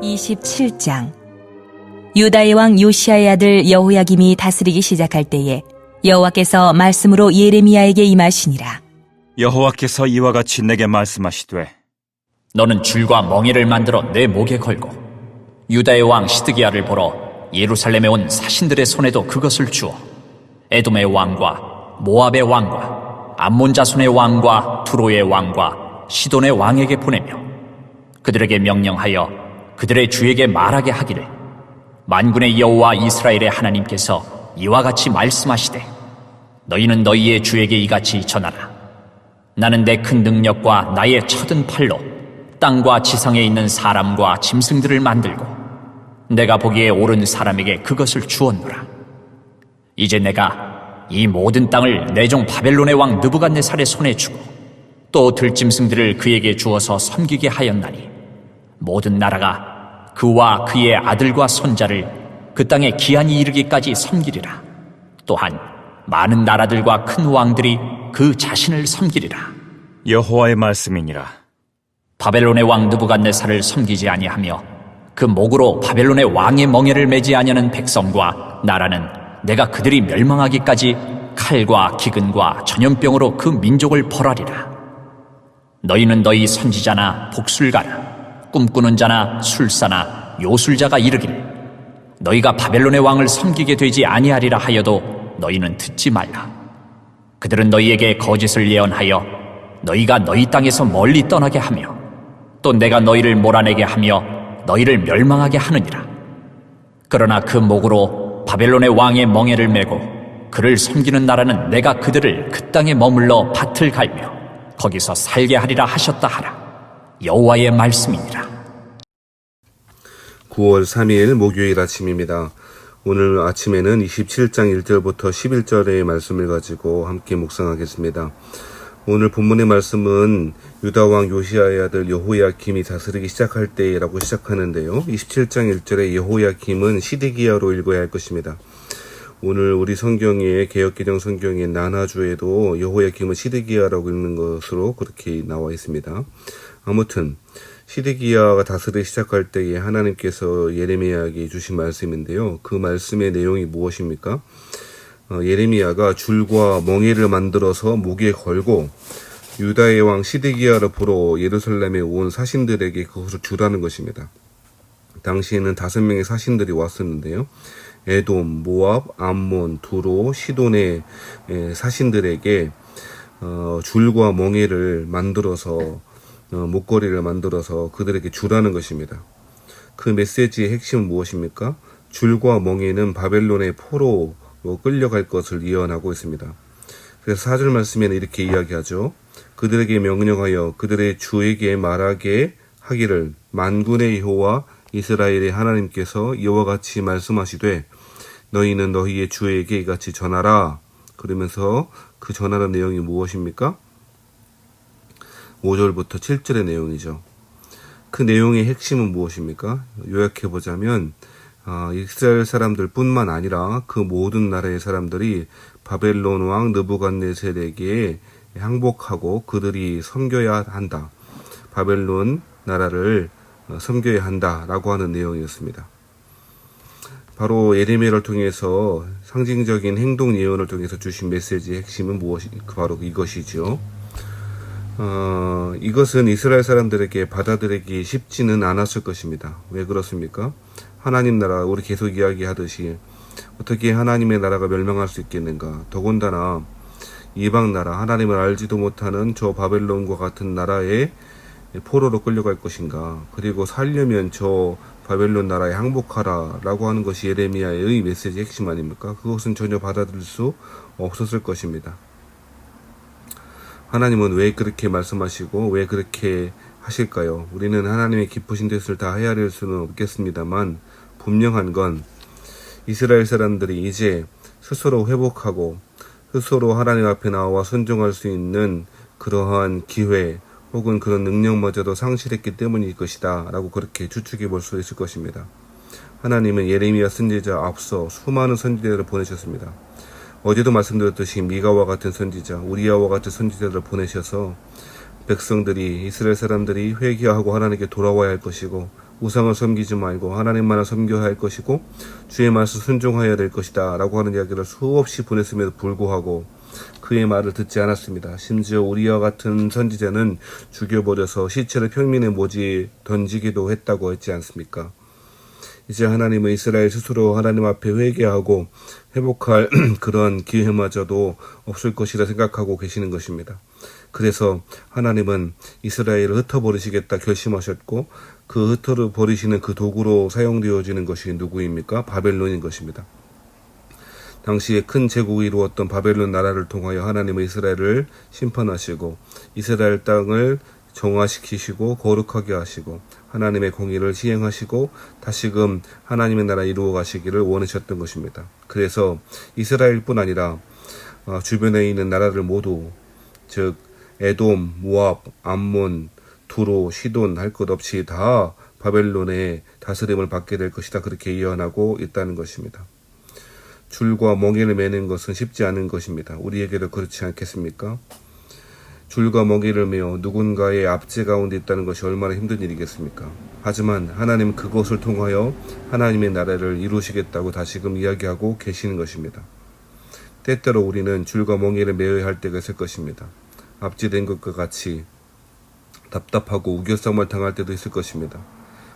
27장. 유다의 왕 요시야의 아들 여호야김이 다스리기 시작할 때에 여호와께서 말씀으로 예레미야에게 임하시니라. 여호와께서 이와 같이 내게 말씀하시되, 너는 줄과 멍에를 만들어 내 목에 걸고 유다의 왕 시드기야를 보러 예루살렘에 온 사신들의 손에도 그것을 주어 에돔의 왕과 모압의 왕과 암몬 자손의 왕과 두로의 왕과 시돈의 왕에게 보내며 그들에게 명령하여 그들의 주에게 말하게 하기를, 만군의 여호와 이스라엘의 하나님께서 이와 같이 말씀하시되, 너희는 너희의 주에게 이같이 전하라. 나는 내 큰 능력과 나의 쳐든 팔로 땅과 지상에 있는 사람과 짐승들을 만들고 내가 보기에 옳은 사람에게 그것을 주었노라. 이제 내가 이 모든 땅을 내 종 바벨론의 왕 느부갓네살의 손에 주고 또 들짐승들을 그에게 주어서 섬기게 하였나니, 모든 나라가 그와 그의 아들과 손자를 그 땅에 기한이 이르기까지 섬기리라. 또한 많은 나라들과 큰 왕들이 그 자신을 섬기리라. 여호와의 말씀이니라. 바벨론의 왕 느부갓네살을 섬기지 아니하며 그 목으로 바벨론의 왕의 멍에를 매지 아니하는 백성과 나라는 내가 그들이 멸망하기까지 칼과 기근과 전염병으로 그 민족을 벌하리라. 너희는 너희 선지자나 복술가나 꿈꾸는 자나 술사나 요술자가 이르기를, 너희가 바벨론의 왕을 섬기게 되지 아니하리라 하여도 너희는 듣지 말라. 그들은 너희에게 거짓을 예언하여 너희가 너희 땅에서 멀리 떠나게 하며 또 내가 너희를 몰아내게 하며 너희를 멸망하게 하느니라. 그러나 그 목으로 바벨론의 왕의 멍에를 메고 그를 섬기는 나라는 내가 그들을 그 땅에 머물러 밭을 갈며 거기서 살게 하리라 하셨다 하라. 여호와의 말씀이니라. 9월 3일 목요일 아침입니다. 오늘 아침에는 27장 1절부터 11절의 말씀을 가지고 함께 묵상하겠습니다. 오늘 본문의 말씀은 유다왕 요시야의 아들 여호야김이 다스리기 시작할 때라고 시작하는데요. 27장 1절에 여호야김은 시드기야로 읽어야 할 것입니다. 오늘 우리 성경의 개역개정 성경의 나나주에도 여호야김은 시드기야라고 읽는 것으로 그렇게 나와 있습니다. 아무튼 시드기야가 다스리기 시작할 때에 하나님께서 예레미야에게 주신 말씀인데요. 그 말씀의 내용이 무엇입니까? 예레미야가 줄과 멍에를 만들어서 목에 걸고 유다의 왕 시드기야를 보러 예루살렘에 온 사신들에게 그것을 주라는 것입니다. 당시에는 5명의 사신들이 왔었는데요. 에돔, 모압, 암몬, 두로, 시돈의 사신들에게 줄과 멍에를 만들어서 목걸이를 만들어서 그들에게 주라는 것입니다. 그 메시지의 핵심은 무엇입니까? 줄과 멍에는 바벨론의 포로로 끌려갈 것을 예언하고 있습니다. 그래서 4절 말씀에는 이렇게 이야기하죠. 그들에게 명령하여 그들의 주에게 말하게 하기를, 만군의 여호와 이스라엘의 하나님께서 이와 같이 말씀하시되, 너희는 너희의 주에게 이같이 전하라. 그러면서 그 전하는 내용이 무엇입니까? 5절부터 7절의 내용이죠. 그 내용의 핵심은 무엇입니까? 요약해보자면 이스라엘 사람들 뿐만 아니라 그 모든 나라의 사람들이 바벨론 왕 느부갓네살에게 항복하고 그들이 섬겨야 한다. 바벨론 나라를 섬겨야 한다라고 하는 내용이었습니다. 바로 예레미야를 통해서 상징적인 행동 예언을 통해서 주신 메시지의 핵심은 바로 이것이죠. 이것은 이스라엘 사람들에게 받아들이기 쉽지는 않았을 것입니다. 왜 그렇습니까? 하나님 나라, 우리 계속 이야기하듯이 어떻게 하나님의 나라가 멸망할 수 있겠는가? 더군다나 이방 나라, 하나님을 알지도 못하는 저 바벨론과 같은 나라에 포로로 끌려갈 것인가? 그리고 살려면 저 바벨론 나라에 항복하라 라고 하는 것이 예레미야의 메시지 핵심 아닙니까? 그것은 전혀 받아들일 수 없었을 것입니다. 하나님은 왜 그렇게 말씀하시고 왜 그렇게 하실까요? 우리는 하나님의 기쁘신 뜻을 다 헤아릴 수는 없겠습니다만 분명한 건 이스라엘 사람들이 이제 스스로 회복하고 스스로 하나님 앞에 나와 순종할 수 있는 그러한 기회 혹은 그런 능력마저도 상실했기 때문일 것이다 라고 그렇게 추측해 볼 수 있을 것입니다. 하나님은 예레미야 선지자 앞서 수많은 선지자들을 보내셨습니다. 어제도 말씀드렸듯이 미가와 같은 선지자, 우리야와 같은 선지자들을 보내셔서 백성들이, 이스라엘 사람들이 회개하고 하나님께 돌아와야 할 것이고 우상을 섬기지 말고 하나님만을 섬겨야 할 것이고 주의 말씀 순종하여야 될 것이다 라고 하는 이야기를 수없이 보냈음에도 불구하고 그의 말을 듣지 않았습니다. 심지어 우리와 같은 선지자는 죽여버려서 시체를 평민의 모지에 던지기도 했다고 했지 않습니까? 이제 하나님은 이스라엘 스스로 하나님 앞에 회개하고 회복할 그런 기회마저도 없을 것이라 생각하고 계시는 것입니다. 그래서 하나님은 이스라엘을 흩어버리시겠다 결심하셨고 그 흩어버리시는 그 도구로 사용되어지는 것이 누구입니까? 바벨론인 것입니다. 당시에 큰 제국을 이루었던 바벨론 나라를 통하여 하나님은 이스라엘을 심판하시고 이스라엘 땅을 정화시키시고 거룩하게 하시고 하나님의 공의를 시행하시고 다시금 하나님의 나라 이루어 가시기를 원하셨던 것입니다. 그래서 이스라엘뿐 아니라 주변에 있는 나라를 모두 즉 에돔, 모압, 암몬, 두로, 시돈 할 것 없이 다 바벨론의 다스림을 받게 될 것이다. 그렇게 예언하고 있다는 것입니다. 줄과 멍에를 매는 것은 쉽지 않은 것입니다. 우리에게도 그렇지 않겠습니까? 줄과 멍에를 매어 누군가의 압제 가운데 있다는 것이 얼마나 힘든 일이겠습니까? 하지만 하나님 그것을 통하여 하나님의 나라를 이루시겠다고 다시금 이야기하고 계시는 것입니다. 때때로 우리는 줄과 멍에를 매어야 할 때가 있을 것입니다. 압제된 것과 같이 답답하고 우겨싸움을 당할 때도 있을 것입니다.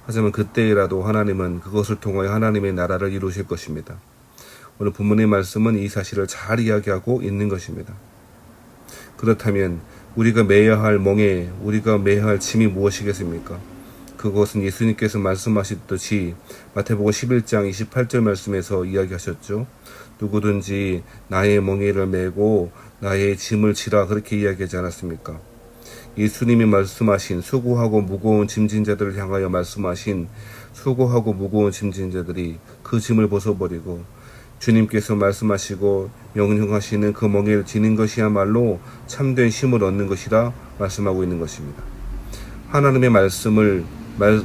하지만 그때라도 하나님은 그것을 통하여 하나님의 나라를 이루실 것입니다. 오늘 본문의 말씀은 이 사실을 잘 이야기하고 있는 것입니다. 그렇다면 우리가 매야 할 멍에, 우리가 매야 할 짐이 무엇이겠습니까? 그것은 예수님께서 말씀하셨듯이 마태복음 11장 28절 말씀에서 이야기하셨죠. 누구든지 나의 멍에를 메고 나의 짐을 지라 그렇게 이야기하지 않았습니까? 예수님이 말씀하신 수고하고 무거운 짐진 자들을 향하여 말씀하신 수고하고 무거운 짐진 자들이 그 짐을 벗어버리고 주님께서 말씀하시고 명령하시는 그 멍에를 지는 것이야말로 참된 쉼을 얻는 것이라 말씀하고 있는 것입니다. 하나님의 말씀을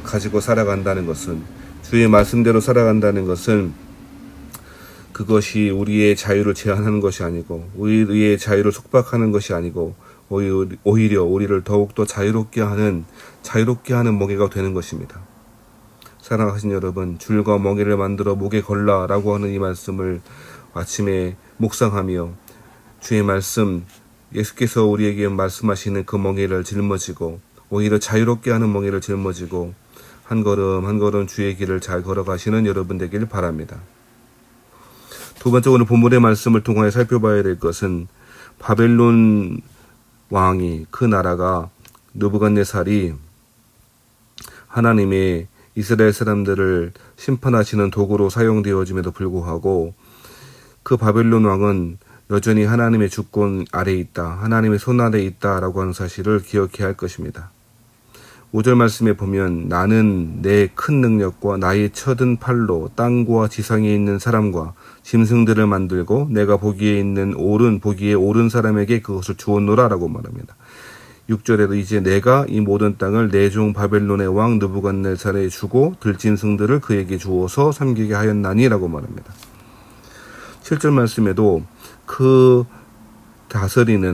가지고 살아간다는 것은 주의 말씀대로 살아간다는 것은 그것이 우리의 자유를 제한하는 것이 아니고 우리의 자유를 속박하는 것이 아니고 오히려 우리를 더욱더 자유롭게 하는 멍에가 되는 것입니다. 사랑하신 여러분, 줄과 멍에를 만들어 목에 걸라라고 하는 이 말씀을 아침에 묵상하며 주의 말씀, 예수께서 우리에게 말씀하시는 그 멍에를 짊어지고 오히려 자유롭게 하는 멍에를 짊어지고 한 걸음 한 걸음 주의 길을 잘 걸어가시는 여러분 되길 바랍니다. 두 번째, 오늘 본문의 말씀을 통하여 살펴봐야 될 것은 바벨론 왕이 그 나라가 느부갓네살이 하나님의 이스라엘 사람들을 심판하시는 도구로 사용되어짐에도 불구하고 그 바벨론 왕은 여전히 하나님의 주권 아래에 있다, 하나님의 손 아래에 있다라고 하는 사실을 기억해야 할 것입니다. 5절 말씀에 보면 나는 내 큰 능력과 나의 쳐든 팔로 땅과 지상에 있는 사람과 짐승들을 만들고 내가 보기에 옳은 사람에게 그것을 주었노라 라고 말합니다. 6절에도 이제 내가 이 모든 땅을 내 종 바벨론의 왕 느부갓네살에 주고 들짐승들을 그에게 주어서 섬기게 하였나니 라고 말합니다. 7절 말씀에도 그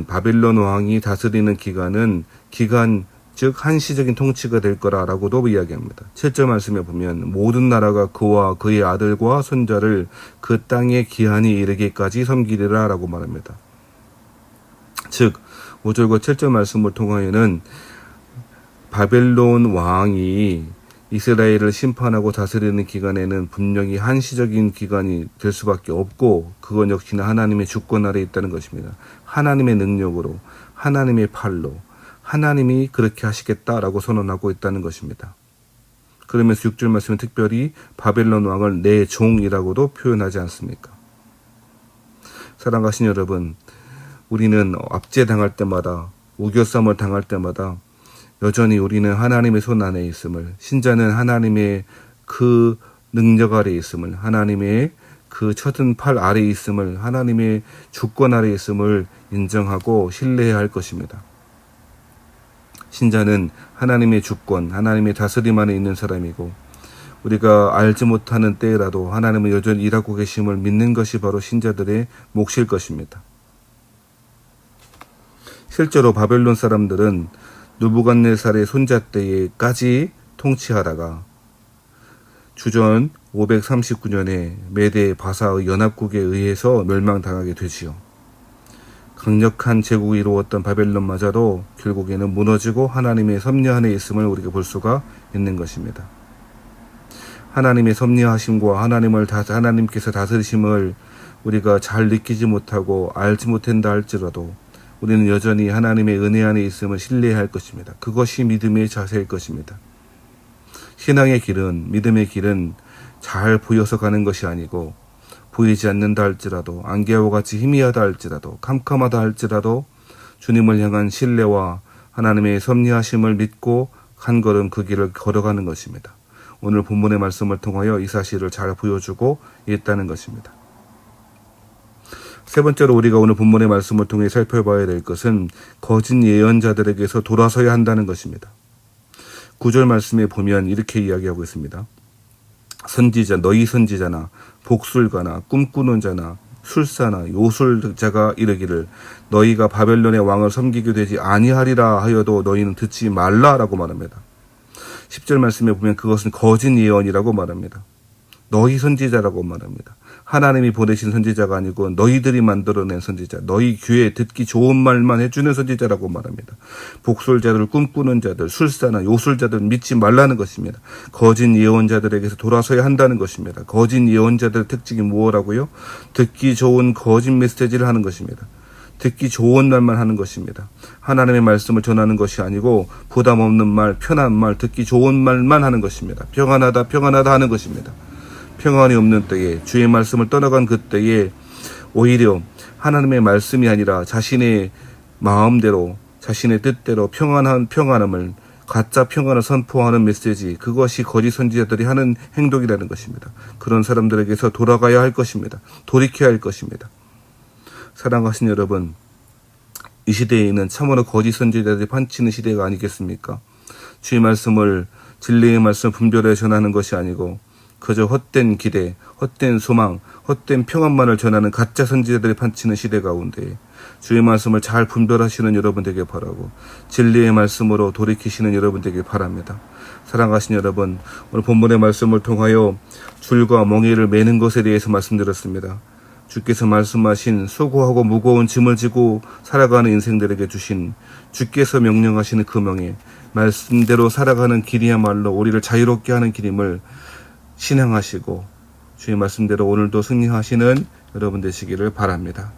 바벨론 왕이 다스리는 기간 즉 한시적인 통치가 될 거라고도 이야기합니다. 7절 말씀에 보면 모든 나라가 그와 그의 아들과 손자를 그 땅의 기한이 이르기까지 섬기리라 라고 말합니다. 즉 5절과 7절 말씀을 통하여는 바벨론 왕이 이스라엘을 심판하고 다스리는 기간에는 분명히 한시적인 기간이 될 수밖에 없고 그건 역시나 하나님의 주권 아래에 있다는 것입니다. 하나님의 능력으로, 하나님의 팔로 하나님이 그렇게 하시겠다라고 선언하고 있다는 것입니다. 그러면서 6절 말씀은 특별히 바벨론 왕을 내 종이라고도 표현하지 않습니까? 사랑하신 여러분, 우리는 압제당할 때마다, 우겨싸움을 당할 때마다 여전히 우리는 하나님의 손 안에 있음을, 신자는 하나님의 그 능력 아래에 있음을, 하나님의 그 쳐든 팔 아래에 있음을, 하나님의 주권 아래에 있음을 인정하고 신뢰해야 할 것입니다. 신자는 하나님의 주권, 하나님의 다스림 안에 있는 사람이고 우리가 알지 못하는 때라도 하나님은 여전히 일하고 계심을 믿는 것이 바로 신자들의 몫일 것입니다. 실제로 바벨론 사람들은 느부갓네살의 손자 때에까지 통치하다가 주전 539년에 메대 바사의 연합국에 의해서 멸망당하게 되지요. 강력한 제국이 이루었던 바벨론마저도 결국에는 무너지고 하나님의 섭리 안에 있음을 우리가 볼 수가 있는 것입니다. 하나님의 섭리하심과 하나님께서 다스리심을 우리가 잘 느끼지 못하고 알지 못한다 할지라도 우리는 여전히 하나님의 은혜 안에 있음을 신뢰해야 할 것입니다. 그것이 믿음의 자세일 것입니다. 신앙의 길은, 믿음의 길은 잘 보여서 가는 것이 아니고 보이지 않는다 할지라도, 안개와 같이 희미하다 할지라도, 캄캄하다 할지라도 주님을 향한 신뢰와 하나님의 섭리하심을 믿고 한 걸음 그 길을 걸어가는 것입니다. 오늘 본문의 말씀을 통하여 이 사실을 잘 보여주고 있다는 것입니다. 세 번째로 우리가 오늘 본문의 말씀을 통해 살펴봐야 될 것은 거짓 예언자들에게서 돌아서야 한다는 것입니다. 9절 말씀에 보면 이렇게 이야기하고 있습니다. 선지자, 너희 선지자나 복술가나 꿈꾸는 자나 술사나 요술자가 이르기를 너희가 바벨론의 왕을 섬기게 되지 아니하리라 하여도 너희는 듣지 말라라고 말합니다. 10절 말씀에 보면 그것은 거짓 예언이라고 말합니다. 너희 선지자라고 말합니다. 하나님이 보내신 선지자가 아니고 너희들이 만들어낸 선지자, 너희 귀에 듣기 좋은 말만 해주는 선지자라고 말합니다. 복술자들, 꿈꾸는 자들, 술사나 요술자들 믿지 말라는 것입니다. 거짓 예언자들에게서 돌아서야 한다는 것입니다. 거짓 예언자들의 특징이 무엇이라고요? 듣기 좋은 거짓 메시지를 하는 것입니다. 듣기 좋은 말만 하는 것입니다. 하나님의 말씀을 전하는 것이 아니고 부담 없는 말, 편한 말, 듣기 좋은 말만 하는 것입니다. 평안하다, 평안하다 하는 것입니다. 평안이 없는 때에, 주의 말씀을 떠나간 그 때에 오히려 하나님의 말씀이 아니라 자신의 마음대로, 자신의 뜻대로 평안함을, 가짜 평안을 선포하는 메시지, 그것이 거짓 선지자들이 하는 행동이라는 것입니다. 그런 사람들에게서 돌아가야 할 것입니다. 돌이켜야 할 것입니다. 사랑하신 여러분, 이 시대에는 참으로 거짓 선지자들이 판치는 시대가 아니겠습니까? 주의 말씀을, 진리의 말씀을 분별해 전하는 것이 아니고 그저 헛된 기대, 헛된 소망, 헛된 평안만을 전하는 가짜 선지자들이 판치는 시대 가운데 주의 말씀을 잘 분별하시는 여러분 되길 바라고 진리의 말씀으로 돌이키시는 여러분 되길 바랍니다. 사랑하신 여러분, 오늘 본문의 말씀을 통하여 줄과 멍에를 매는 것에 대해서 말씀드렸습니다. 주께서 말씀하신 수고하고 무거운 짐을 지고 살아가는 인생들에게 주신 주께서 명령하시는 그 명예, 말씀대로 살아가는 길이야말로 우리를 자유롭게 하는 길임을 신앙하시고 주의 말씀대로 오늘도 승리하시는 여러분 되시기를 바랍니다.